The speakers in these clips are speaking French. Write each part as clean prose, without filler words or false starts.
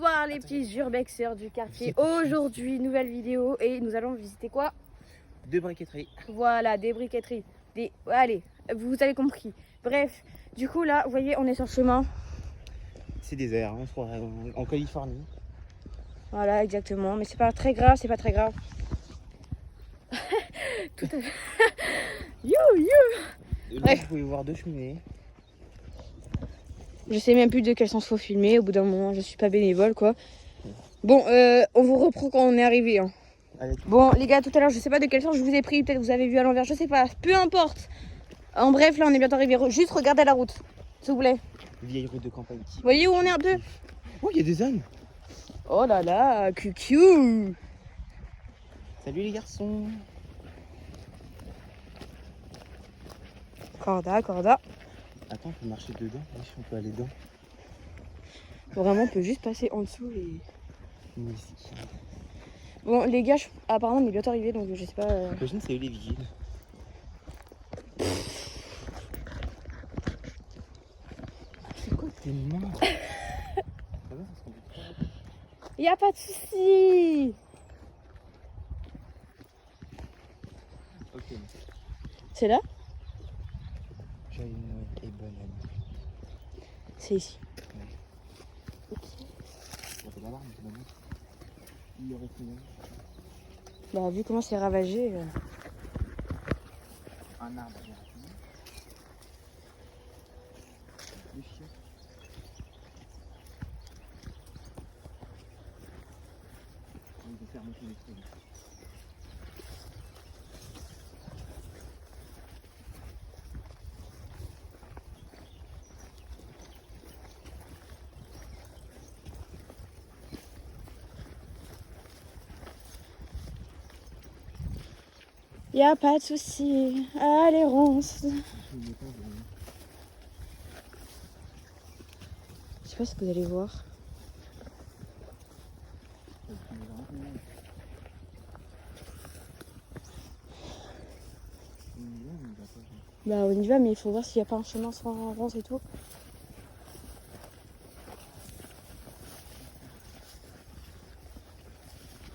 Bonsoir les petits urbexeurs du quartier. Aujourd'hui, nouvelle vidéo et nous allons visiter quoi? Deux briqueteries. Voilà, des briqueteries. Allez, vous avez compris. Bref, du coup là, vous voyez, on est sur le chemin. C'est désert, on se croirait en Californie. Voilà, exactement. Mais c'est pas très grave, c'est pas très grave. Tout à fait. Là, Bref. vous pouvez voir deux cheminées. Je sais même plus de quel sens faut filmer. Au bout d'un moment, je suis pas bénévole quoi. Bon, on vous reprend quand on est arrivé. Hein. Allez. Bon, les gars, tout à l'heure, je sais pas de quel sens je vous ai pris. Peut-être vous avez vu à l'envers, je sais pas. Peu importe. En bref, là, on est bientôt arrivé. Juste regardez la route, s'il vous plaît. Vieille route de campagne. Vous voyez où on est un peu? Oh, il y a des ânes. Oh là là, cucu. Salut les garçons. Corda, corda. Attends, on peut marcher dedans. Oui, on peut aller dedans. Vraiment, on peut juste passer en dessous et... Mais ici. Bon, les gars, apparemment, on est bientôt arrivé, donc je sais pas... Imagine, c'est eux les vigiles. C'est quoi tes mains? Ça va, ça se Y a pas de souci. Ok. C'est là? J'ai une bonne amie. C'est ici. On peut l'avoir, mais c'est pas bon. Il aurait fait même. Bah, vu comment c'est ravagé... Un arbre à vertu. Des chiens. On va faire monter les trucs. Y a pas de souci. Allez, ronce. Je sais pas ce que vous allez voir. Bah, on y va, mais il faut voir s'il y a pas un chemin sans ronce et tout.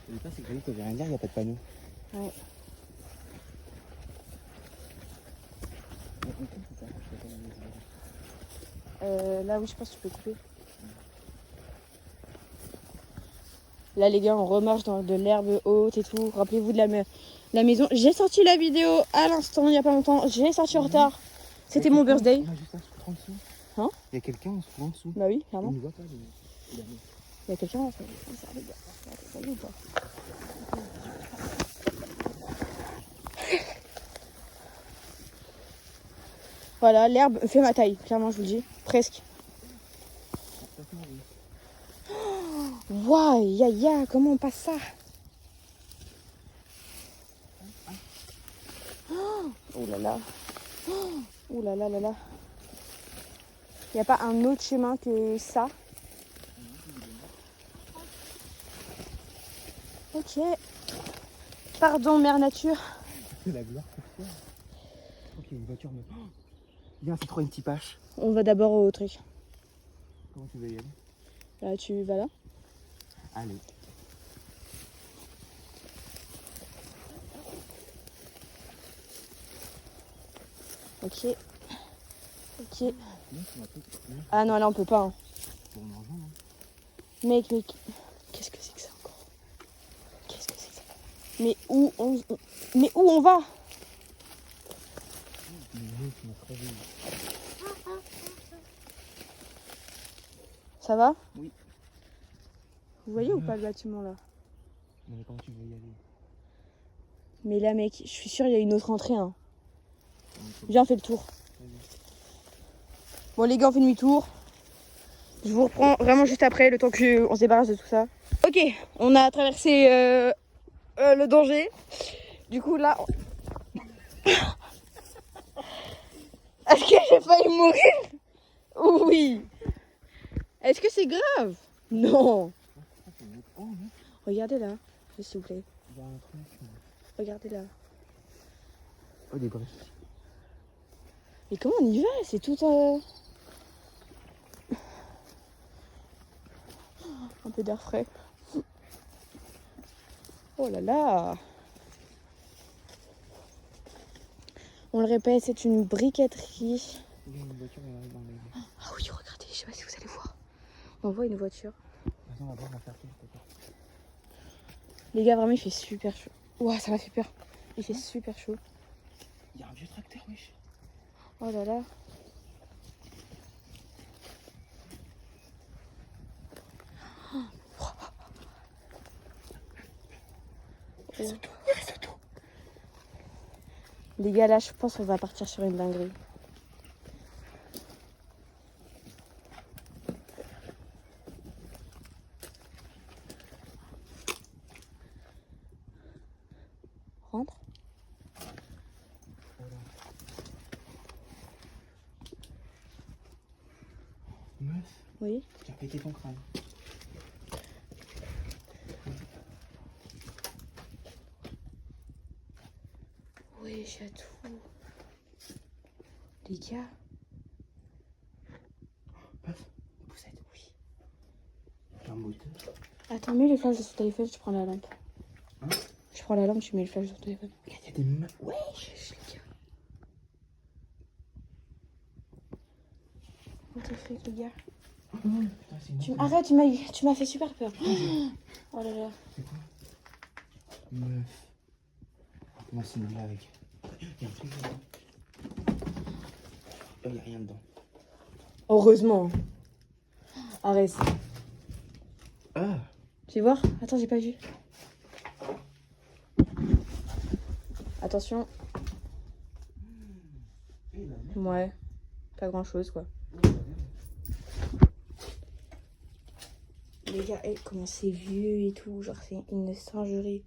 Le pas, c'est que j'avais qu'il n'y avait rien dire, il n'y a pas de panneau. Ouais. Là, oui, je pense que tu peux couper. Là, les gars, on remarche dans de l'herbe haute et tout. Rappelez-vous de la maison. J'ai sorti la vidéo à l'instant, il n'y a pas longtemps. J'ai sorti en retard. C'était mon birthday. On a juste à se prendre en dessous. Hein? Il y a quelqu'un, on se prend en dessous. Bah oui, On clairement. ne voit pas les Il y a quelqu'un en fait. Ça, les gars. Vous voyez ou pas? Voilà, l'herbe fait ma taille, clairement, je vous le dis. Presque. Waouh, ya, comment on passe ça? Oh là là. Oh là là là là. Il n'y a pas un autre chemin que ça? Ok. Pardon, mère nature. C'est la gloire pour toi. Ok, une voiture me. Oh, il y a un Citroën Tipache. On va d'abord au truc. Comment tu veux y aller? Là, tu vas là? Allez. Ok. Ok. Ah non, là on peut pas. Hein. Bon, on en rejoint, non? Mec, qu'est-ce que c'est que ça encore? Qu'est-ce que c'est que ça? Mais où on va? Ça va? Oui. Vous voyez ou pas le bâtiment là? Non, mais comment tu veux y aller? Mais là, mec, je suis sûre il y a une autre entrée. Hein. Viens, on fait le tour. Bon, les gars, on fait demi-tour. Je vous reprends vraiment juste après, le temps qu'on se débarrasse de tout ça. Ok, on a traversé le danger. Du coup, là... Est-ce que j'ai failli mourir? Oui. Est-ce que c'est grave? Non. Regardez là, s'il vous plaît. Regardez là. Oh, des brèches. Mais comment on y va? C'est tout... peu d'air frais. Oh là là. On le répète, c'est une briqueterie. Il y a une voiture qui arrive dans les... Ah oui, regardez, je sais pas si vous allez voir. On voit une voiture. Attends, on va voir, on va faire peut-être. Les gars, vraiment, il fait super chaud. Ouah, ça m'a fait peur. Il fait super chaud. Il y a un vieux tracteur, wesh. Oh là là. Les gars, là, je pense qu'on va partir sur une dinguerie. Rentre. Meuf, Oui. tu as pété ton crâne. Oui, j'ai tout. Les gars. Meuf, une poussette. Oui. Un moteur. Attends, mets les flashs sur ton téléphone, je prends la lampe. Hein? Je prends la lampe, tu mets les flashs sur ton téléphone. Regarde, il y a des meufs. Ouais. Les gars. What the fuck, les gars. Putain, c'est une moto. Arrête, tu m'as fait super peur. Oh là là. C'est quoi? Meuf. Comment c'est une blague? Il y a un truc dedans. Oh, il n'y a rien dedans. Heureusement. Arrête. Ah. Tu veux voir? Attends, j'ai pas vu. Attention. Ouais. Pas grand chose quoi. Les gars, comment c'est vieux et tout. Genre, c'est une singerie.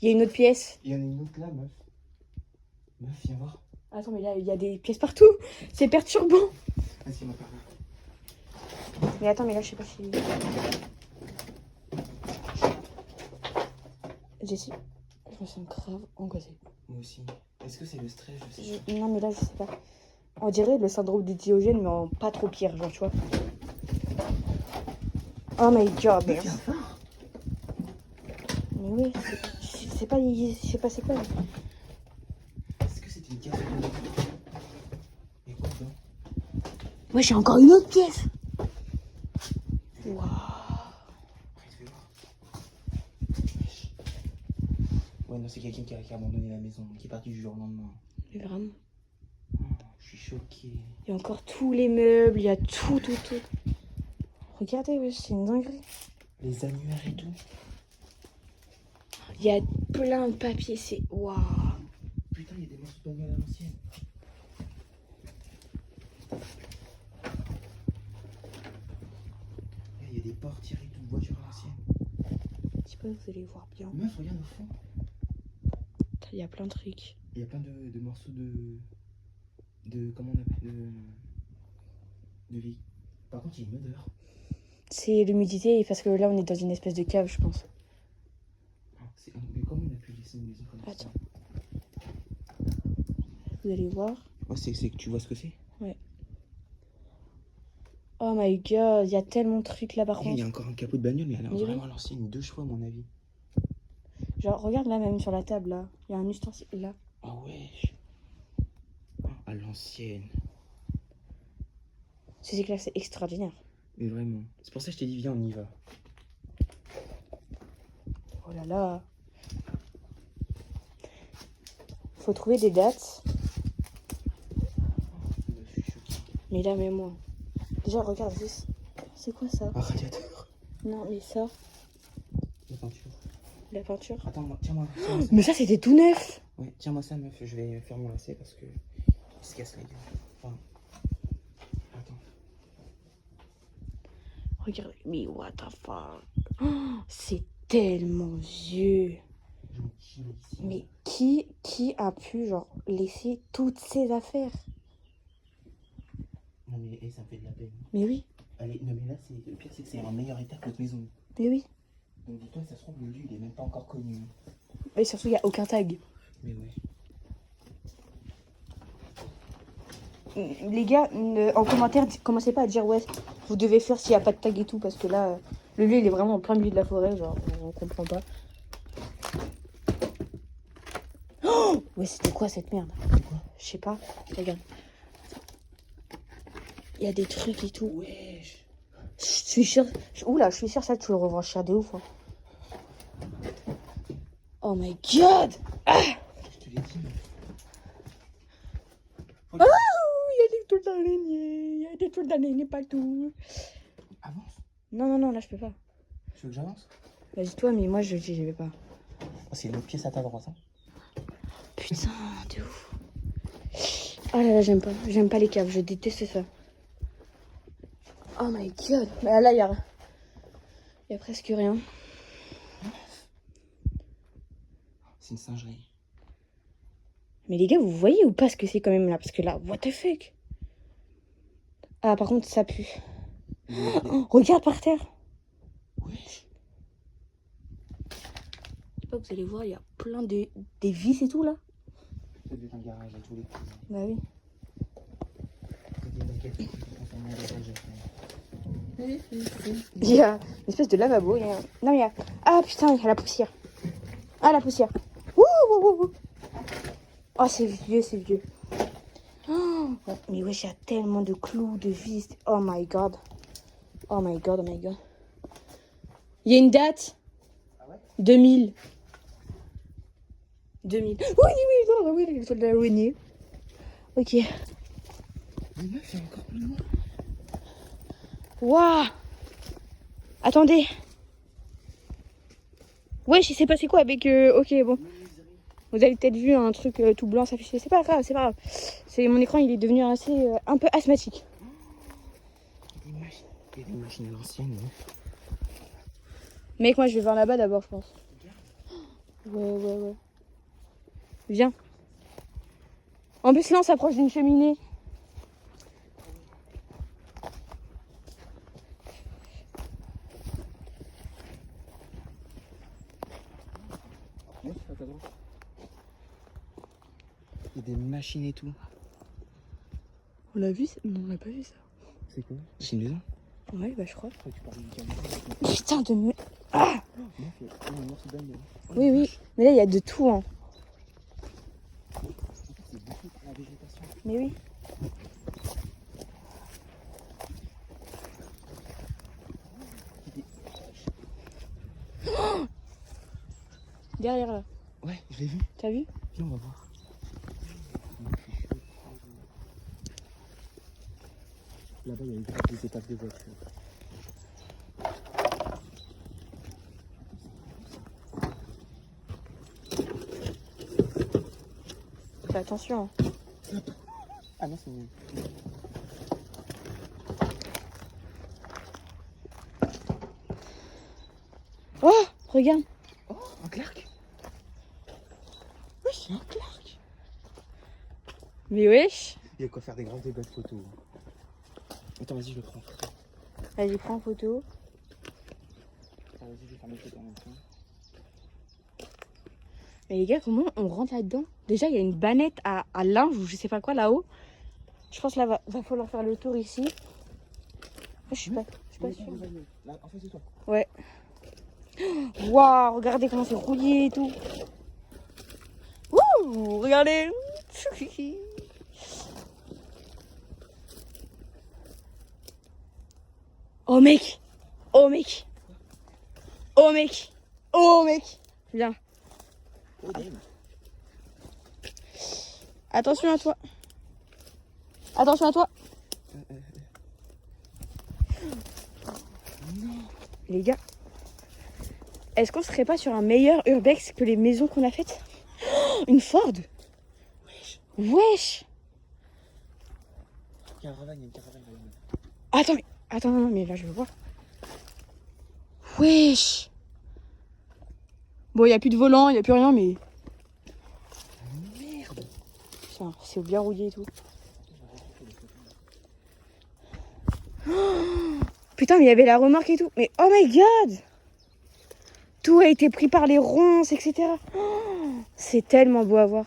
Il y a une autre pièce. Il y en a une autre là, meuf. Meuf, viens voir. Attends, mais là, il y a des pièces partout. C'est perturbant. Vas-y, ma parole. Mais attends, mais là, je sais pas si... Jessie, je me sens grave angoissée. Moi aussi. Est-ce que c'est le stress? Je sais pas. Non, mais là, je sais pas. On dirait le syndrome du Diogène, mais en pas trop pire, genre, tu vois. Oh my god. Mais viens voir. Mais oui, je sais pas c'est quoi. Est-ce que c'était une case de... Et quoi dedans? Moi, j'ai encore une autre pièce. Waouh. Arrête, fais voir. Wesh. Ouais, non, c'est quelqu'un qui a abandonné la maison, qui est parti du jour au lendemain. Mais vraiment. Oh, je suis choquée. Il y a encore tous les meubles, il y a tout. Regardez, ouais, c'est une dinguerie. Les annuaires et tout. Il y a plein de papiers, c'est... Waouh. Putain, il y a des morceaux de bagnole à l'ancienne. Il y a des portières et tout, voitures à l'ancienne. Je sais pas, vous allez voir bien. Meuf, regarde au fond. Il y a plein de trucs. Il y a plein de morceaux de... Comment on appelle? De vie. Par contre, il y a une odeur. C'est l'humidité, parce que là, on est dans une espèce de cave, je pense. Mais comment on a pu laisser une maison comme ça? Attends. Vous allez voir. Ouais, c'est que tu vois ce que c'est? Ouais. Oh my god, il y a tellement de trucs là, par Il y contre. a encore un capot de bagnole, mais elle a Mais vraiment oui. à l'ancienne, 2 chevaux à mon avis. Genre, regarde là, même sur la table, là. Il y a un ustensile, là. Ah ouais. À l'ancienne. C'est clair, c'est extraordinaire. Mais vraiment. C'est pour ça que je t'ai dit, viens, on y va. Oh là là. Faut trouver des dates. Je suis choquée. Mais là, mais moi. Déjà, regarde juste. C'est quoi ça? Un radiateur. Non, mais ça, La peinture. la peinture. Attends, tiens-moi ça. Mais ça, c'était tout neuf. Ouais, tiens-moi ça, meuf. Je vais faire mon lacet parce que il se casse la gueule. Enfin, attends. Regarde, mais what the fuck. Oh, c'est tellement vieux. Gentil, ici. Mais qui a pu, genre, laisser toutes ces affaires? Non, mais ça me fait de la peine. Mais oui, Allez, non, mais là, le pire, c'est que c'est en meilleur état que notre maison. mais oui. Donc, dis-toi, ça se trouve, le lieu, il est même pas encore connu. Et surtout, il n'y a aucun tag. Mais ouais. Les gars, en commentaire, commencez pas à dire ouais, vous devez faire s'il n'y a pas de tag et tout, parce que là, Le lieu, il est vraiment en plein milieu de la forêt, genre, on comprend pas. Oh ouais, c'était quoi cette merde? Je sais pas. Regarde. Il y a des trucs et tout. Wesh. Je suis sûre. Oula, je suis sûre ça, tu le revends cher de ouf. Hein. Oh my god! Ah! Je te l'ai dit. Oh, il y a des trucs d'araignée. Il y a des trucs d'araignée partout. Avance. Non, là je peux pas. Tu veux que j'avance? Vas-y, toi, mais moi je vais pas. Oh, c'est une autre pièce à ta droite. Hein. Putain, de ouf. Oh là là, j'aime pas. J'aime pas les caves, je déteste ça. Oh my god. Bah là, il y a presque rien. C'est une singerie. Mais les gars, vous voyez ou pas ce que c'est quand même là? Parce que là, what the fuck? Ah, par contre, ça pue. Oh, regarde par terre. Wesh. Je sais pas, vous allez voir, il y a plein des vis et tout là. Ça devait être un garage à tous les coups. Bah oui. Il y a une espèce de lavabo. Non, il y a. Ah putain, il y a la poussière. Ah, la poussière. Ouh, ouh, ouh, ouh. Oh, c'est vieux, c'est vieux. Oh, mais wesh, il y a tellement de clous, de vis. Oh my god. Oh my god, oh my god. Il y a une date. Ah ouais? 2000. 2000. Oui, le sol de la ruinée. Ok. Mais meuf, il y a encore plus loin. Waouh. Attendez. Wesh, il s'est passé quoi avec... Ok, bon. Vous avez peut-être vu un truc tout blanc s'afficher. C'est pas grave, c'est pas grave. Mon écran, il est devenu assez... un peu asthmatique. Il y a des machines à l'ancienne. Mec, moi, je vais voir là-bas d'abord, je pense. Ouais. Viens. En plus, là, on s'approche d'une cheminée. Ouais, à ta droite. Il y a des machines et tout. On l'a vu ça? Non, on l'a pas vu ça. C'est quoi? C'est une maison? Ouais, bah je crois. Je crois que tu parlais du camion. Putain de... Ah Meuf, il y a un morceau d'âne. oui. Mais là, il y a de tout, hein. C'est beaucoup pour la végétation. Mais oui. Oh derrière là. Ouais, je l'ai vu. T'as vu? Viens, on va voir. Là-bas, il y a des étapes de voiture. Fais attention. Ah non, c'est mieux. Oh regarde. Oh, un Clark. Oui, c'est un Clark. Mais wesh. Il y a quoi faire des grandes débats de photos. Attends, vas-y, je le prends en photo. Vas-y, prends en photo. Attends, vas-y, je vais faire mes photos en même temps. Mais les gars, comment on rentre là-dedans? Déjà, il y a une bannette à linge ou je sais pas quoi là-haut. Je pense là, va falloir faire le tour ici. Je suis pas sûre. Là, en face de toi. Ouais. Waouh, regardez comment c'est rouillé et tout. Wouh, regardez. Oh mec. Oh mec. Oh mec. Oh mec. Viens. Oh, damn. Attention à toi. Attention à toi. Les gars, est-ce qu'on serait pas sur un meilleur urbex que les maisons qu'on a faites? Oh, une Ford. Wesh. Caravane, il y a une caravane. Attends, non, mais là je veux voir. Wesh. Bon, il n'y a plus de volant, il n'y a plus rien, mais... Merde. Putain, c'est bien rouillé et tout. Oh, putain, mais il y avait la remorque et tout. Mais oh my god. Tout a été pris par les ronces, etc. Oh, c'est tellement beau à voir.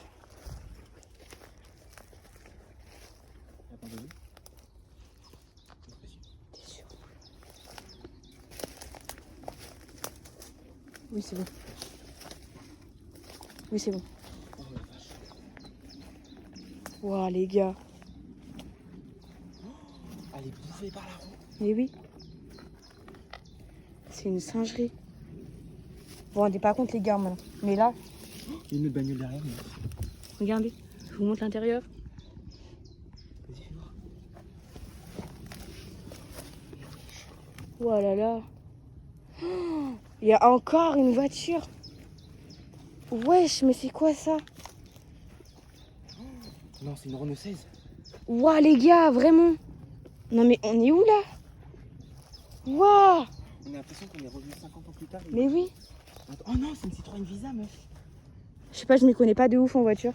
Oui, c'est bon. Oui, c'est bon. Oh la vache. Waouh, les gars. Elle est bouffée par la roue. Mais oui. C'est une singerie. Vous vous rendez pas compte, les gars, maintenant. Mais là, Il y a une autre bagnole derrière. Mais... regardez. Je vous montre l'intérieur. Vas-y, fais voir. Oh là là. Oh, il y a encore une voiture. Wesh, mais c'est quoi ça? Non, c'est une Renault 16. Waouh, les gars, vraiment. Non, mais on est où là? Waouh. On a l'impression qu'on est revenu 50 ans plus tard. Mais oui. Attends, oh non, c'est une Citroën Visa, meuf. Je sais pas, je m'y connais pas de ouf en voiture.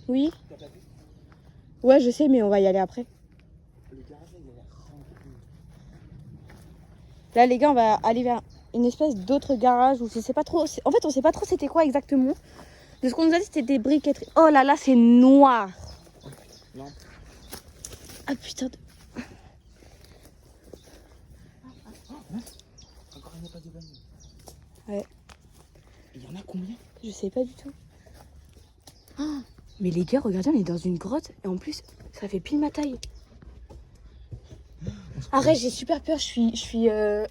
Oui. T'as pas vu? Ouais, je sais, mais on va y aller après. Le garage, il a l'air rempli. Là, les gars, on va aller vers une espèce d'autre garage où je sais pas trop. En fait, on sait pas trop c'était quoi exactement. De ce qu'on nous a dit, c'était des briqueteries. Oh là là, c'est noir. Non. Ah putain. Encore un pas de bagnole. Ouais. Il y en a combien? Je sais pas du tout. Oh, mais les gars, regardez, on est dans une grotte et en plus, ça fait pile ma taille. Arrête, j'ai super peur. Je suis Tu veux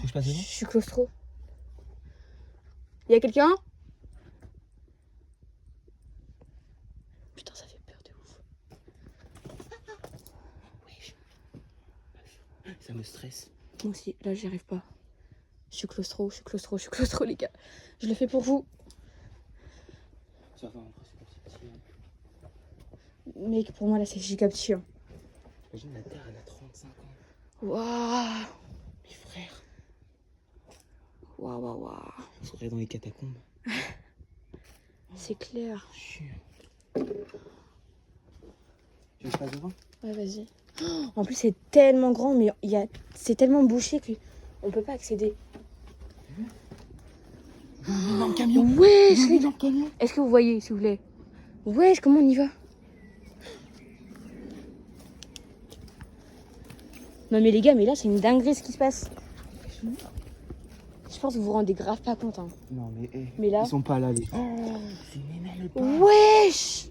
que je passe je devant? suis claustro. Y a quelqu'un? Putain, ça fait peur de ouf. Wesh. Ça me stresse. Moi aussi, là, j'y arrive pas. Je suis claustro, les gars. Je le fais pour vous. Ça va, après, c'est pas si petit. Mec, pour moi, là, c'est giga petit. Hein. Imagine la Terre, elle a 35 ans. Waouh. Mes frères. Waouh, waouh, waouh. On serait dans les catacombes. C'est clair. Chier. Tu veux que je passe devant? Ouais, vas-y. Oh, en plus, c'est tellement grand, mais c'est tellement bouché qu'on peut pas accéder. Dans le camion. Wesh, les Dans gars. le camion. Est-ce que vous voyez, s'il vous plaît? Wesh, comment on y va? Non, mais les gars, mais là, c'est une dinguerie ce qui se passe. Je pense que vous vous rendez grave pas compte. Hein. Non, mais, Mais là- ils sont pas là, les. Oh, c'est une énorme part. Wesh.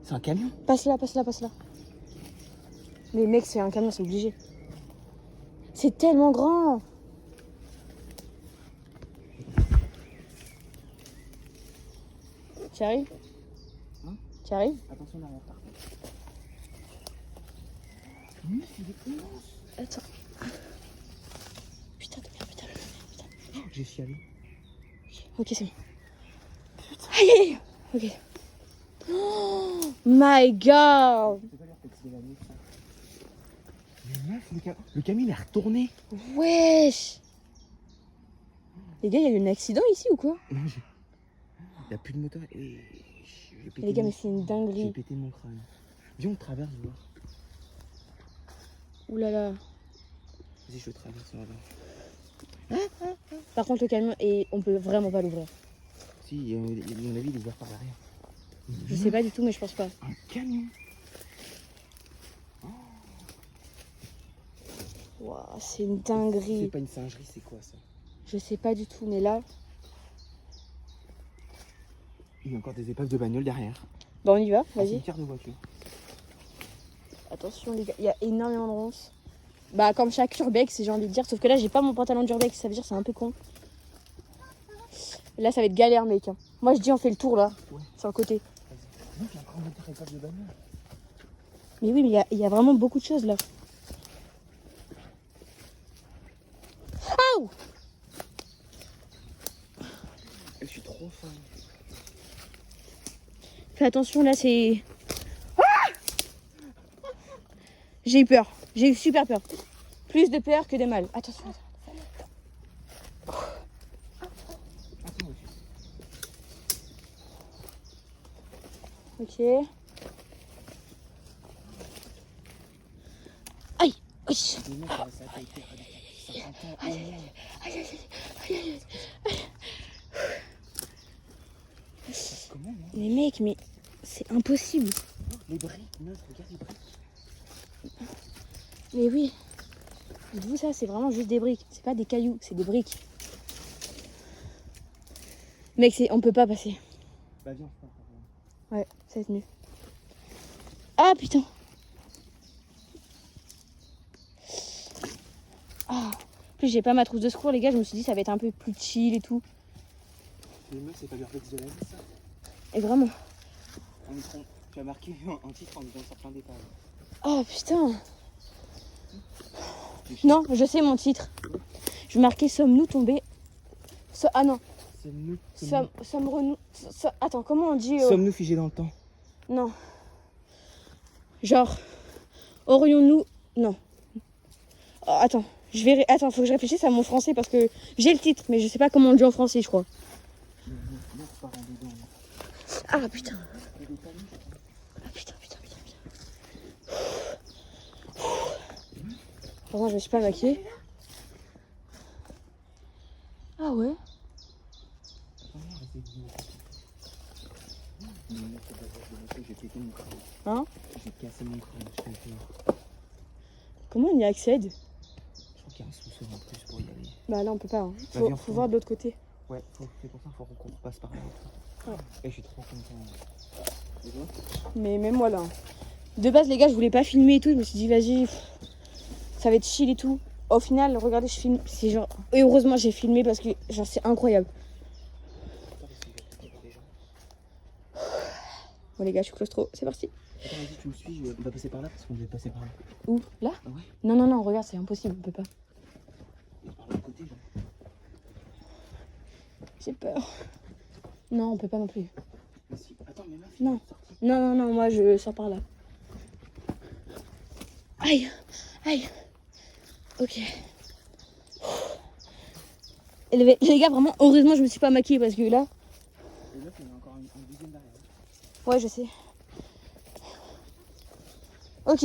C'est un camion. Passe là, passe là, passe là. Mais mec, c'est un camion, c'est obligé. C'est tellement grand. Tu arrives? Hein? Tu arrives? Attention derrière, par contre. Mais c'est immense. Attends. Putain de merde, putain de merde, putain. Oh, j'ai chialé. Ok, c'est bon. Aïe, aïe, aïe. Ok. Oh my god. C'est pas l'air fatigué la nuit, ça. Mais meuf, le camion il est retourné. Wesh. Les gars, il y a eu un accident ici ou quoi? Non, il n'y a plus de moteur et j'ai pété. Les gars, mon- mais c'est une J'ai dinguerie. pété mon crâne. Viens, on traverse, voir. Ouh là là. Vas-y, je traverse, on va voir. Par contre, le camion, et on peut vraiment pas l'ouvrir. Si, à mon avis, il est ouvert par derrière. Je sais pas du tout, mais je pense pas. Un camion. Waouh, c'est une C'est dinguerie. pas une singerie, c'est quoi ça? Je sais pas du tout, mais là. Il y a encore des épaves de bagnole derrière. Bah, on y va, Un vas-y. cimetière de voiture. Attention, les gars, il y a énormément de ronces. Bah, comme chaque urbex, j'ai envie de dire. Sauf que là, j'ai pas mon pantalon d'urbex, ça veut dire c'est un peu con. Là, ça va être galère, mec. Hein. Moi, je dis, on fait le tour là, Ouais. sur le côté. Non, il y a encore une autre épave de bagnole. Mais oui, mais il y a vraiment beaucoup de choses là. Aouh! Je suis trop fan. Fais attention, là, c'est. Ah! J'ai eu peur. J'ai eu super peur. Plus de peur que de mal. Attention. Attends, Ok. Aïe! Aïe! le mec, ça a été 50 ans au moins. Aïe, aïe, aïe, aïe, aïe. Comment, moi? Mais mec, mais c'est impossible. Les briques, meuf, regarde les briques. Mais oui. Dites-vous ça, c'est vraiment juste des briques. C'est pas des cailloux, c'est des briques. Mec, on peut pas passer. Bah viens, on part. Ouais, ça va être mieux. Ah putain. Ah. En plus, j'ai pas ma trousse de secours, les gars. Je me suis dit, ça va être un peu plus chill et tout. Les meufs, c'est pas du réflexe de la vie, ça. Et vraiment. Tu as marqué en titre en disant sur plein d'étages. Oh putain. Non, je sais mon titre. Je marquais sommes-nous tombés. Ah non. Sommes-nous. Attends, comment on dit Sommes-nous figés dans le temps? Non. Genre, aurions-nous. Non. Oh, attends, attends, faut que je réfléchisse à mon français parce que j'ai le titre, mais je sais pas comment on le dit en français, je crois. Ah putain. Ah putain. Pardon, je me suis pas maquillée. Ah ouais. Hein? J'ai cassé mon crâne, je te jure. Comment on y accède? Je crois qu'il y a un sous-sol en plus pour y aller. Bah là on peut pas. Hein. Bah, Faut voir de l'autre côté. Ouais, c'est pour ça qu'il faut qu'on repasse par là. Ouais. Et je suis trop content. Et toi? Mais même moi là. De base les gars je voulais pas filmer et tout. Je me suis dit vas-y, ça va être chill et tout. Au final, regardez, je filme. C'est genre. Et heureusement j'ai filmé parce que genre c'est incroyable. Bon les gars, je suis claustro. C'est parti. Attends, vas-y, tu me suis, on va passer par là parce qu'on devait passer par là. Où? Là? Ah ouais? Non, regarde, c'est impossible, on peut pas. Par l'autre côté, genre. J'ai peur. Non, on peut pas non plus. Mais si. Attends, mais meuf, Non. Non, moi je sors par là. Aïe. Ok. Et les gars, vraiment, heureusement, je me suis pas maquillée parce que là. Et meuf, il y en a encore une deuxième derrière. Ouais, je sais. Ok.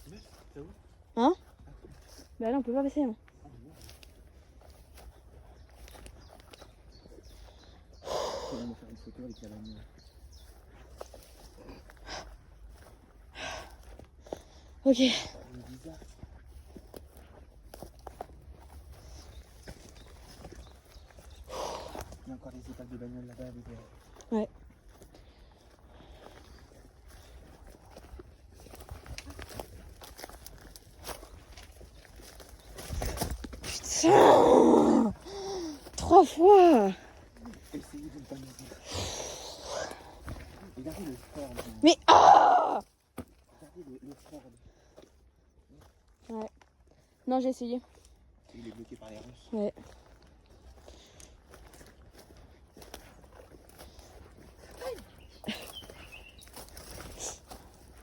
Meuf, t'as où? Hein? Bah là, on peut pas passer. Hein. On va me faire une photo avec la vanille. Ok. C'est bizarre. Il y a encore des étapes de bagnole là-bas avec Ouais. Putain 3 fois. essayez de ne pas me dire. Regardez le Ford. Mais ah Regardez le Ford. Ouais. Non, j'ai essayé. Il est bloqué par les Russes. Ouais.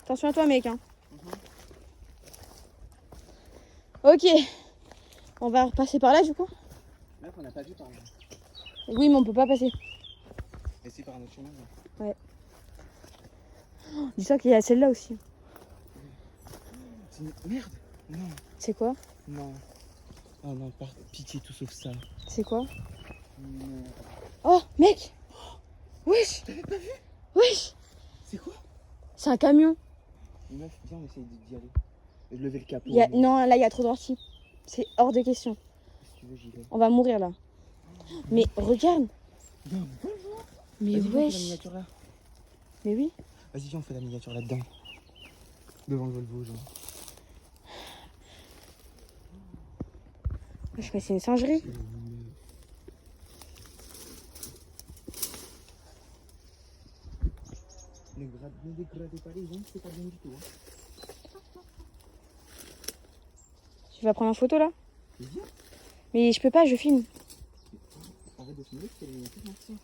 Attention à toi, mec. Hein. Ok. On va repasser par là, du coup. Là, on n'a pas vu par là. Oui, mais on peut pas passer. Et c'est par un autre chemin. Là. Ouais. Oh, dis-toi qu'il y a celle-là aussi. C'est une... Merde. Non. C'est quoi? Non. Oh non, par pitié, tout sauf ça. C'est quoi? Non. Oh, mec. Wesh. T'avais pas vu? Wesh. C'est quoi? C'est un camion. Meuf, viens, on essaye d'y aller. Et de lever le capot. Non, là, il y a trop d'orties. C'est hors de question. Si tu veux, j'y vais. On va mourir, là. Mais regarde. Non. Mais Vas-y, viens, on fait la wesh. miniature là. Mais oui. Vas-y, viens, on fait la miniature là-dedans. Devant le Volvo, genre. Wesh, mais c'est une singerie. Ne dégradez pas les gens, c'est pas bien du tout. Hein. Tu vas prendre en photo, là? Viens. Mais je peux pas, je filme. Arrête de filmer, c'est la miniature, merci.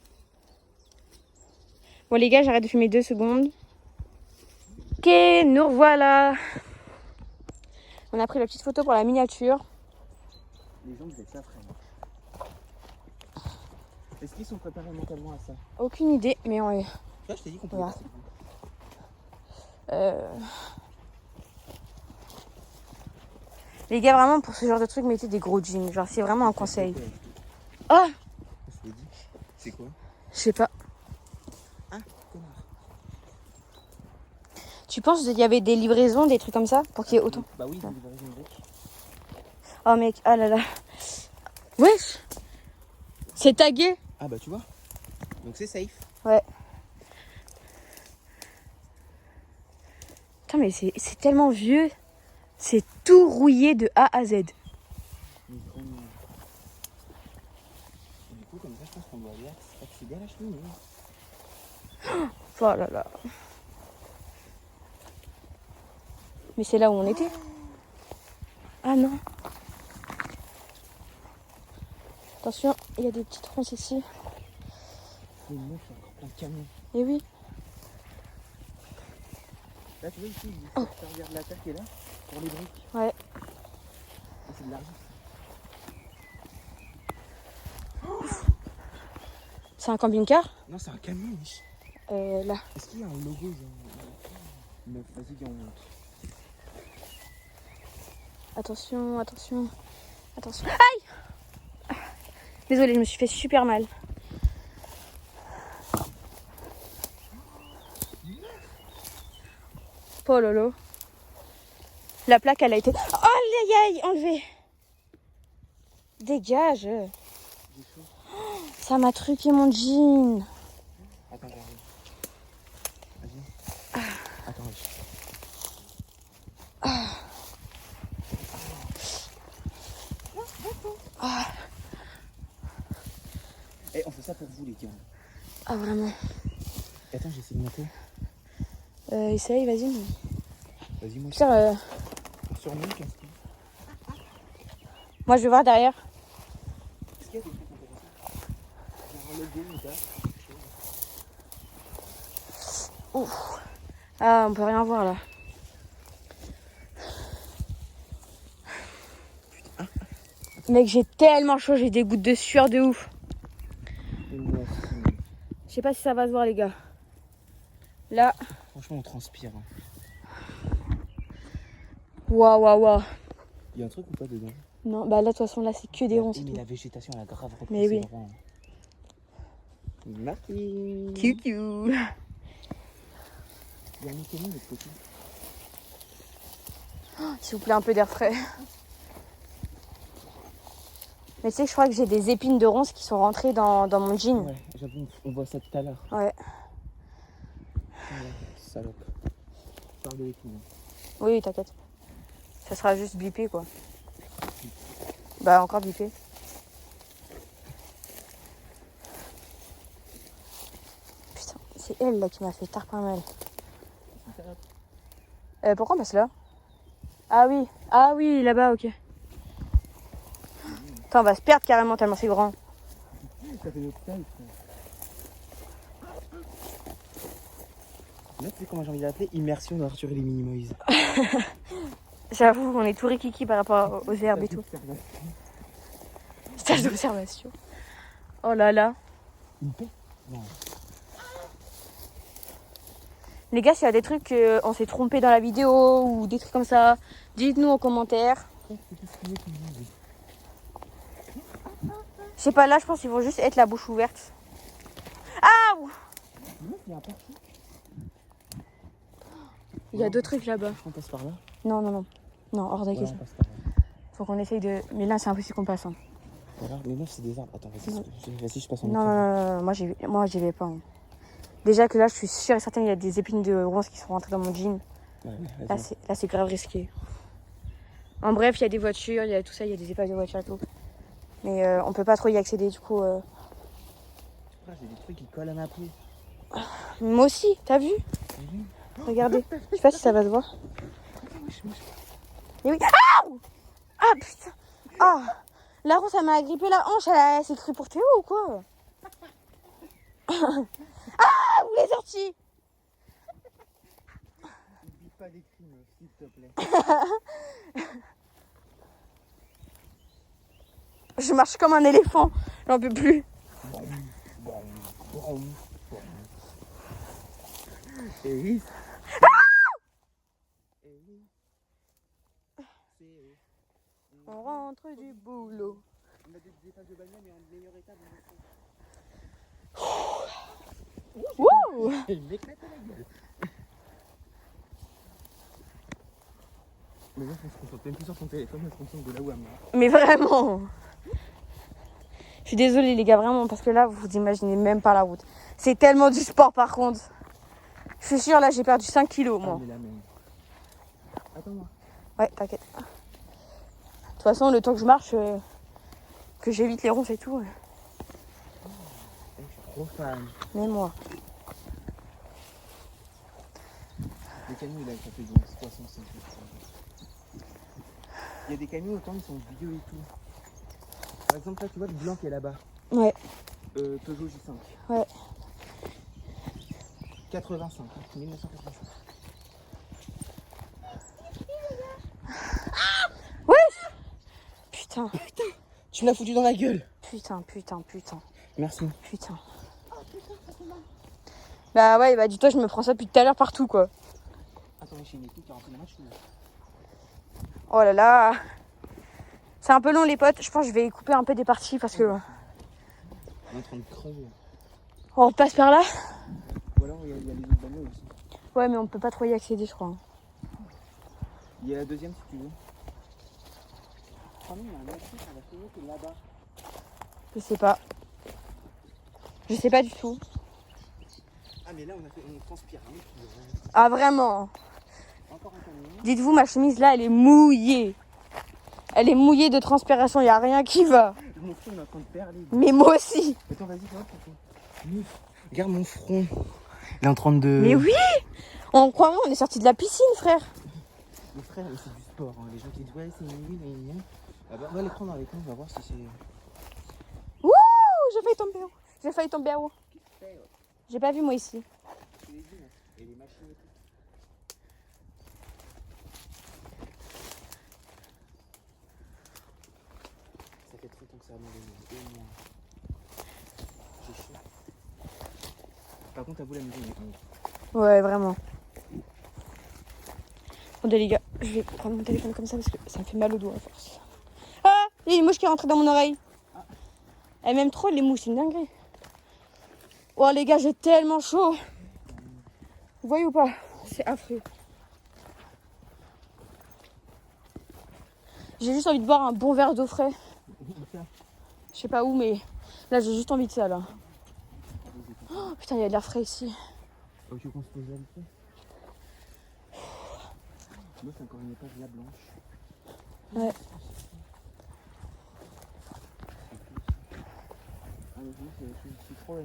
Bon, les gars, j'arrête de filmer 2 secondes. Ok, nous revoilà. On a pris la petite photo pour la miniature. Les gens, vous êtes ça, frère. Est-ce qu'ils sont préparés mentalement à ça? Aucune idée, mais on est... Là, je t'ai dit qu'on Voilà. pouvait Les gars, vraiment, pour ce genre de truc, mettez des gros jeans. Genre, c'est vraiment un conseil. Oh, Je l'ai dit. C'est quoi? je sais pas. Ah, connard. Tu penses qu'il y avait des livraisons, des trucs comme ça pour qu'il y ait autant? Bah oui, Ouais. des livraisons de briques. Oh mec, ah là là. Wesh. C'est tagué. Ah bah tu vois. Donc c'est safe. Ouais. Putain mais c'est tellement vieux. C'est tout rouillé de A à Z. Du coup, comme ça, je pense qu'on doit aller accéder à la cheminée. Oh là là. Mais c'est là où on était. Ah non. Attention, il y a des petites ronces ici. C'est une meuf, il y a encore plein de camions. Et oui. Là, tu vois ici, il faut servir de la terre qui est là pour les briques. Ouais. Et c'est de l'argent. C'est un camping-car. Non, c'est un camion, wesh. Là. Est-ce qu'il y a un logo genre... Meuf, vas-y, viens, on monte. Attention, attention. Attention. Aïe. Désolée, je me suis fait super mal. Oh lolo. La plaque, elle a été... Oh aïe aïe, enlevée. Dégage. J'ai chaud. Ça m'a truqué mon jean. Attends, j'arrive. Vas-y. Attends, wesh. Eh, on fait ça pour vous, les gars. Ah vraiment. Attends, j'essaie de monter. Essaye, vas-y. Vas-y, moi, Putain, sur moi, qu'est-ce qu'il y a? moi je vais voir derrière. Est-ce qu'il y a des trucs intéressants? Genre un logo, une date, quelque chose. Ouf. Ah, on peut rien voir là. Mec, j'ai tellement chaud, j'ai des gouttes de sueur de ouf. Et moi aussi. Je sais pas si ça va se voir les gars. Là. Franchement, on transpire. Hein. Waouh, waouh, waouh. Il y a un truc ou pas dedans? Non, bah là, de toute façon, là, c'est que des ronces. Oui, et mais tout. la végétation, elle a grave repris. Mais oui. Merci. Coucou. Il y a un mécanisme de l'autre côté. S'il vous plaît, un peu d'air frais. Mais tu sais que je crois que j'ai des épines de ronces qui sont rentrées dans mon jean. Ouais, j'avoue, on voit ça tout à l'heure. Ouais. Ouais, salope. Je parle de l'épine. Oui, t'inquiète. Ça sera juste bipé, quoi. Bah, encore bipé. Putain, c'est elle, là, qui m'a fait tard pas mal. Pourquoi on passe là? Ah oui, là-bas, ok. Attends, on va se perdre carrément tellement c'est grand. Ça fait notre taille, frère. Là, tu sais comment j'ai envie d'appeler? Immersion d'Arthur et les Minimoys. J'avoue, on est tout rikiki par rapport aux herbes et tout. Stage d'observation. Oh là là. Une paix? Non. Les gars, s'il y a des trucs on s'est trompé dans la vidéo ou des trucs comme ça, dites-nous en commentaire. Je sais pas, là, je pense qu'ils vont juste être la bouche ouverte. Ah! Il y a deux trucs là-bas. On passe par là? Non, non, non. Non, hors de Ouais, question. on passe par là. Faut qu'on essaye de... Mais là, c'est impossible qu'on passe. Hein. Voilà, mais meuf, c'est des arbres. Attends, vas-y, je passe en Non, non, non, non, moi, j'y vais pas. Hein. Déjà que là, je suis sûre et certaine qu'il y a des épines de ronces qui sont rentrées dans mon jean. Ouais, Là, c'est grave risqué. En bref, il y a des voitures, il y a tout ça, il y a des épaves de voitures et tout. Mais on peut pas trop y accéder, du coup... J'ai des trucs qui collent à ma peau. Moi aussi, t'as vu? Regardez. Je sais pas si ça va se voir. Et oui. Ah! Ah putain. Ah! La ronce, ça m'a agrippé la hanche, elle s'est crue pour Théo ou quoi? Ah! Où les sorties? N'oublie pas les crimes, s'il te plaît. Je marche comme un éléphant, j'en peux plus. Et oui. On rentre du boulot. On a des étages de bagnole, mais en meilleur état. Wouh! Il m'éclate la gueule. Mais là, on se concentre même plus sur son téléphone, on se concentre de là où elle marche. Mais vraiment. Je suis désolée les gars, vraiment, parce que là, vous imaginez même pas la route. C'est tellement du sport par contre. Je suis sûre, là, j'ai perdu 5 kilos, moi. Ah, mais la même. Attends-moi. Ouais, t'inquiète. De toute façon, le temps que je marche, que j'évite les ronces et tout. Je suis trop fan. Mais moi. Les camions, là, ça fait 65. Il y a des camions, autant ils sont vieux et tout. Par exemple, là, tu vois le blanc qui est là-bas. Ouais. Peugeot J5. Ouais. 85, 1985. Ouais. Putain. Tu me l'as foutu dans la gueule. Putain. Merci. Putain. Bah ouais, bah dis-toi, je me prends ça depuis tout à l'heure partout, quoi. Attends, j'ai une équipe qui a rentré dans le match. Oh là là. C'est un peu long, les potes. Je pense que je vais couper un peu des parties parce que... On est en train de crever. On passe par là. Ou alors, il y a les autres bagnoles aussi. Ouais, mais on peut pas trop y accéder, je crois. Il y a la deuxième si tu veux. Oh non, il y a un autre truc, on va finir qui est là-bas. Je sais pas. Je sais pas du tout. Ah, mais là, on transpire. Hein, Ah, vraiment. encore un camion. Dites-vous, ma chemise, là, elle est mouillée. Elle est mouillée de transpiration, il n'y a rien qui va. Mon front, il est en train de perler. Mais moi aussi. Attends, vas-y, toi. Regarde mon front. Il est en train de... Mais oui. On croit, on est sorti de la piscine, frère. Les frères, c'est du sport. Hein. Les gens qui disent, ouais, c'est nul. Ah bah, on va les prendre avec nous, on va voir si c'est... Ouh, j'ai failli tomber à haut. J'ai pas vu, moi, ici. Et les machines et tout. Ça fait trop longtemps que ça a abandonné. Et moi. J'ai chaud. Par contre, à vous, la maison est grande. Ouais, vraiment. Attendez, les gars, je vais prendre mon téléphone comme ça parce que ça me fait mal au doigt à force. Ah, il y a une mouche qui est rentrée dans mon oreille. Elle m'aime trop, les mouches, c'est une dinguerie. Oh, les gars, j'ai tellement chaud. Vous voyez ou pas? C'est affreux. J'ai juste envie de boire un bon verre d'eau frais. Je sais pas où, mais là, j'ai juste envie de ça, là. Oh, putain, il y a de l'air frais ici. Oh, tu veux qu'on se pose là le fait. Moi, c'est encore une étage là blanche. Ouais. Ah, mais c'est trop là.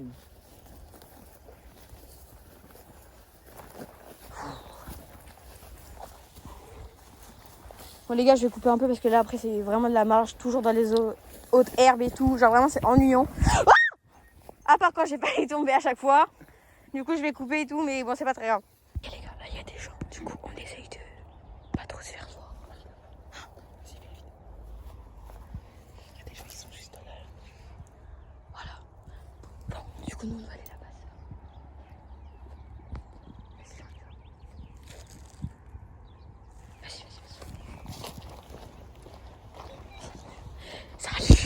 Bon, les gars, je vais couper un peu parce que là, après, c'est vraiment de la marche, toujours dans les hautes herbes et tout. Genre, vraiment, c'est ennuyant. Ah, à part quand j'ai pas tomber à chaque fois. Du coup, je vais couper et tout, mais bon, c'est pas très grave. Ok, les gars, là, il y a des gens. Du coup, on essaye de pas trop se faire voir. Il y a des gens qui sont juste là. Voilà. Bon, du coup, nous, on va aller là-bas. Vas-y, vas-y. Salut.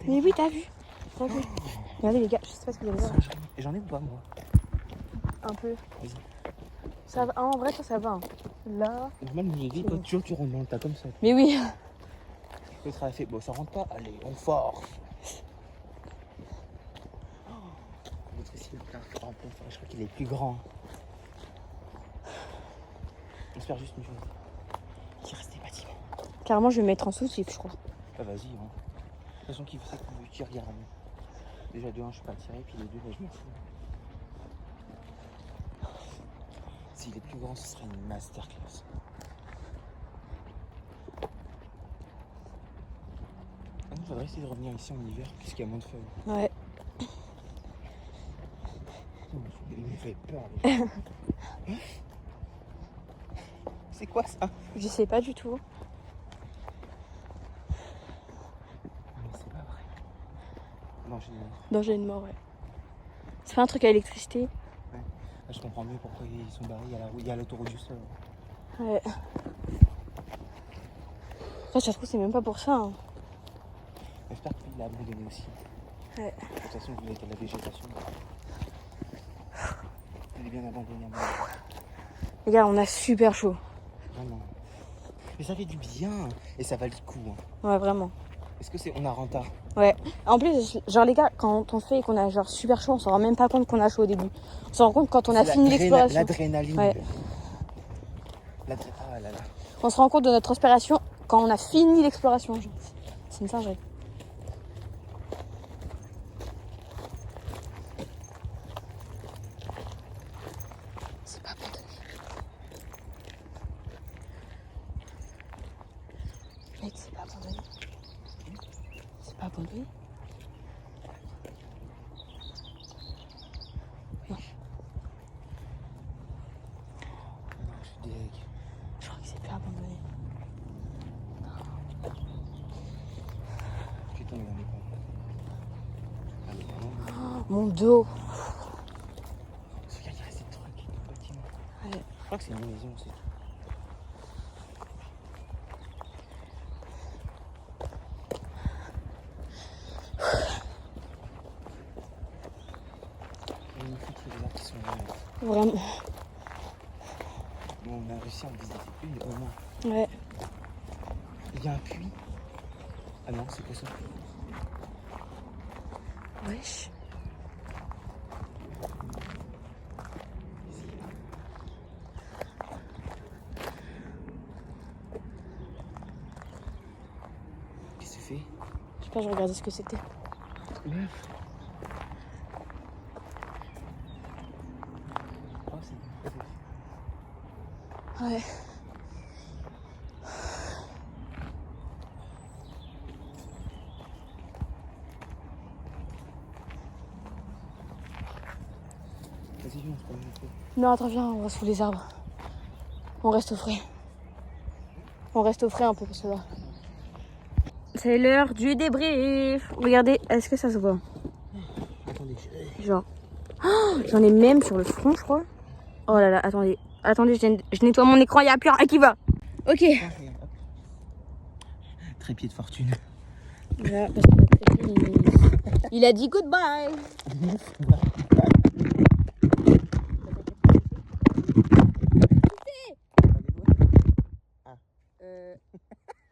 Mais oui, t'as vu. Regardez, les gars, je sais pas ce que vous allez voir. Et j'en ai ou pas, moi? Un peu. Vas-y. Ça va. Ah, en vrai, ça va. Là. Normal, je dis, toi, toujours tu rentres dans le tas comme ça. Mais oui. Le travail fait. Bon, ça rentre pas. Allez, on force. L'autre ici, il est plein. Oh, je crois qu'il est plus grand. On espère juste une chose. Qu'il reste des bâtiments. Carrément, je vais me mettre en sous-titre, je crois. Ah, vas-y, hein. De toute façon, qu'il faut ça que tu regardes. Déjà, de 1, je suis pas attiré. Puis les deux, là, je m'en fous. S'il est plus grand, ce serait une masterclass. Ah non, faudrait essayer de revenir ici en hiver, puisqu'il y a moins de feuilles. Ouais. Il me fait peur. Les gens. C'est quoi ça? Je sais pas du tout. Non, c'est pas vrai. Danger de mort. Danger de mort, ouais. C'est pas un truc à électricité? Ouais. Là, je comprends mieux pourquoi ils sont barrés. Il y a l'autoroute du sol. Ouais. Ça se trouve, c'est même pas pour ça. Hein. J'espère qu'il l'a abandonné aussi. Ouais. De toute façon, vous voyez qu'il y a de la végétation. Il est bien abandonné. Les gars, on a super chaud. Vraiment. Mais ça fait du bien. Et ça valait le coup. Hein. Ouais, vraiment. Est-ce que c'est... On a renta? Ouais. En plus, genre les gars, quand on fait et qu'on a genre super chaud, on s'en rend même pas compte qu'on a chaud au début. On s'en rend compte quand on a fini l'exploration. L'adrénaline. Ouais. Ah là là. On se rend compte de notre transpiration quand on a fini l'exploration. C'est une singerie. C'est pas abandonné. Mec, c'est pas abandonné. C'est pas abandonné. Non. Non, je suis deg. Je crois que c'est pas abandonné. J'ai tombé dans les pommes. Allez, vraiment. Mon dos. Regarde, il reste des trucs dans le bâtiment. Ouais. Je crois que c'est une maison aussi. Magnifique les arbres qui sont là. Vraiment. Bon, on a réussi à en visiter une au moins. Ouais. Il y a un puits. Ah non, c'est quoi ça? Wesh. Qu'est-ce que tu fais? Je sais pas, je regardais ce que c'était. Ouais. Oh, c'est... Ouais. Vas-y, viens, on se promène un peu. Non, attends, viens, on va sous les arbres. On reste au frais. On reste au frais un peu parce que là. C'est l'heure du débrief. Regardez, est-ce que ça se voit? Attendez, Genre. Oh, j'en ai même sur le front, je crois. Oh là là, attendez. Attendez, je nettoie mon écran, il n'y a plus rien qui va. Ok. Trépied de fortune. Voilà, parce que notre trépied, il a dit goodbye.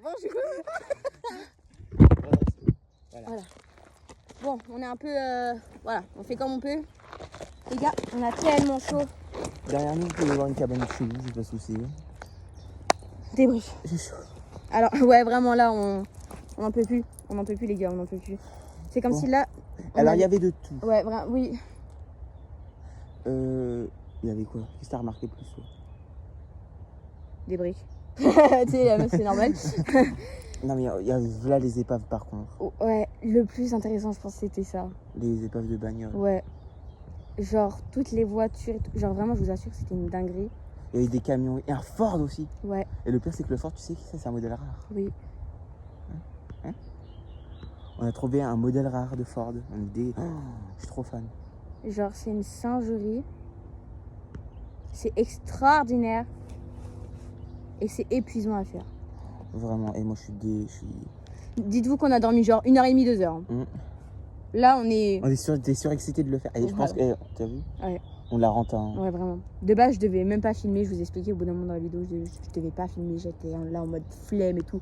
Bonjour. Voilà. Bon, on est un peu... voilà, on fait comme on peut. Les gars, on a tellement chaud. Derrière nous, vous pouvez voir une cabane chez vous, j'ai pas de soucis. Débrief. J'ai chaud. Alors, ouais, vraiment là, on n'en peut plus. On n'en peut plus, les gars, on n'en peut plus. C'est comme Bon. si là... Alors, il y avait de tout. Ouais, vraiment, oui. Il y avait quoi? Qu'est-ce que t'as remarqué plus toi? Des briques. Tu sais, c'est normal. Non, mais il y a là les épaves par contre. Ouais, le plus intéressant, je pense, c'était ça. Les épaves de bagnole. Ouais. Genre, toutes les voitures, et tout. Genre, vraiment, je vous assure que c'était une dinguerie. Il y avait des camions et un Ford aussi. Ouais, Et le pire, c'est que le Ford, tu sais que ça, c'est un modèle rare. oui. On a trouvé un modèle rare de Ford. Je suis trop fan. Genre, c'est une singerie. C'est extraordinaire. Et c'est épuisant à faire. Vraiment. Et moi, je suis Dites-vous qu'on a dormi genre 1h30, 2h. Là, on est... T'es surexcité de le faire. Et je pense que, t'as vu? Ouais. On la renta. Hein. Ouais, vraiment. De base, je devais même pas filmer. Je vous ai expliqué au bout d'un moment dans la vidéo. Je devais pas filmer. J'étais là en mode flemme et tout.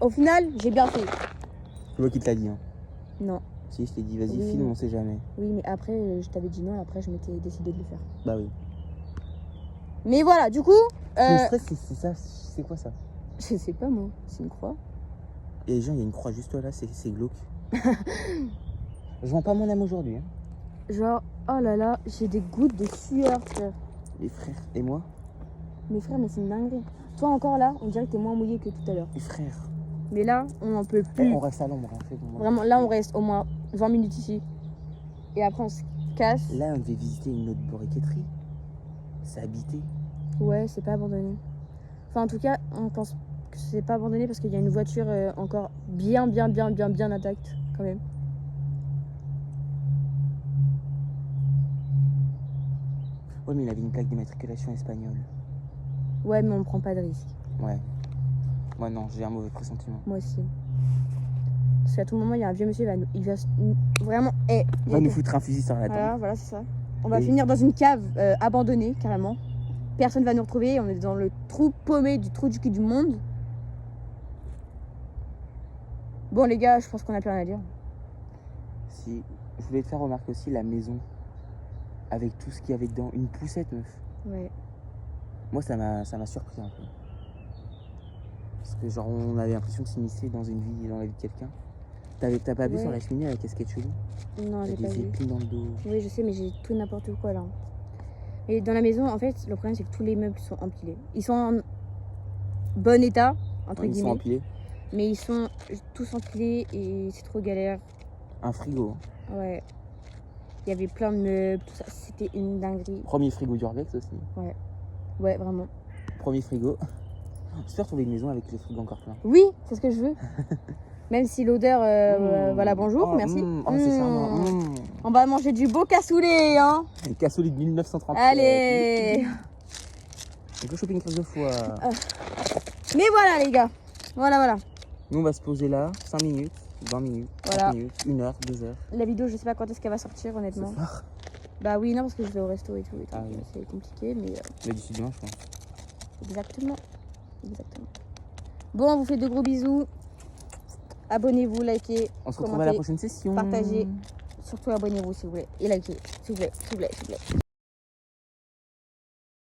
Au final, j'ai bien fait. C'est moi qui te l'ai dit. Hein. Non. Si, je t'ai dit, vas-y, Oui. filme, on sait jamais. Oui, mais après, je t'avais dit non. Et après, je m'étais décidé de le faire. Bah oui. Mais voilà, du coup... Le stress, c'est ça. C'est quoi ça? Je sais pas, moi. C'est une croix. Et les gens, il y a une croix juste là, c'est glauque. Je vends pas mon âme aujourd'hui. Hein. Genre, oh là là, j'ai des gouttes de sueur, frère. Les frères et moi. Mes frères, mais c'est une dinguerie. Toi encore là, on dirait que t'es moins mouillé que tout à l'heure. Les frères. Mais là, on n'en peut plus. On reste à l'ombre. Hein, bon, Vraiment, là, on reste au moins 20 minutes ici. Et après, on se casse. Là, on devait visiter une autre briqueterie. C'est habité. Ouais, c'est pas abandonné. Enfin, en tout cas, on pense que c'est pas abandonné parce qu'il y a une voiture encore bien intacte, quand même. Ouais, mais il avait une plaque d'immatriculation espagnole. Ouais, mais on prend pas de risque. Ouais. Moi, non, j'ai un mauvais pressentiment. Moi aussi. Parce qu'à tout moment, il y a un vieux monsieur, il va vraiment... Il va nous foutre un fusil sur la tête. Voilà, c'est ça. On va finir dans une cave abandonnée, carrément. Personne va nous retrouver. On est dans le trou paumé du trou du cul du monde. Bon, les gars, je pense qu'on a plus rien à dire. Si, je voulais te faire remarquer aussi la maison. Avec tout ce qu'il y avait dedans. Une poussette, meuf. Ouais. Moi, ça m'a surpris un peu. Parce que genre, on avait l'impression de s'immiscer dans la vie de quelqu'un. T'as pas vu Ouais. sur la cheminée avec casquette chelou? Non, j'ai pas des vu. épines dans le dos. Oui, je sais, mais j'ai tout n'importe quoi là. Et dans la maison, en fait, le problème c'est que tous les meubles sont empilés. Ils sont en bon état, entre Ils sont guillemets, empilés. mais ils sont tous empilés et c'est trop galère. Un frigo. Ouais. Il y avait plein de meubles, tout ça. C'était une dinguerie. Premier frigo d'Urbex aussi. Ouais, vraiment. Premier frigo. J'espère trouver une maison avec les frigos encore pleins. Oui, c'est ce que je veux. Même si l'odeur, voilà, bonjour, merci. C'est charmant. On va manger du beau cassoulet, hein. Une cassoulet de 1930. Allez. On peut choper une crème de foie. Mais voilà, les gars. Voilà. Nous, on va se poser là, 5 minutes, 20 minutes, 30 Voilà. minutes, 1 heure, 2 heures. La vidéo, je sais pas quand est-ce qu'elle va sortir, Ce honnêtement. soir. Bah oui, non, parce que je vais au resto et tout. Ah oui. C'est compliqué, mais Mais d'ici demain, je pense. exactement. Bon, on vous fait de gros bisous. Abonnez-vous, likez, On se retrouve à la commentez, prochaine session. partagez. Surtout abonnez-vous, s'il vous plaît. Et likez, s'il vous plaît.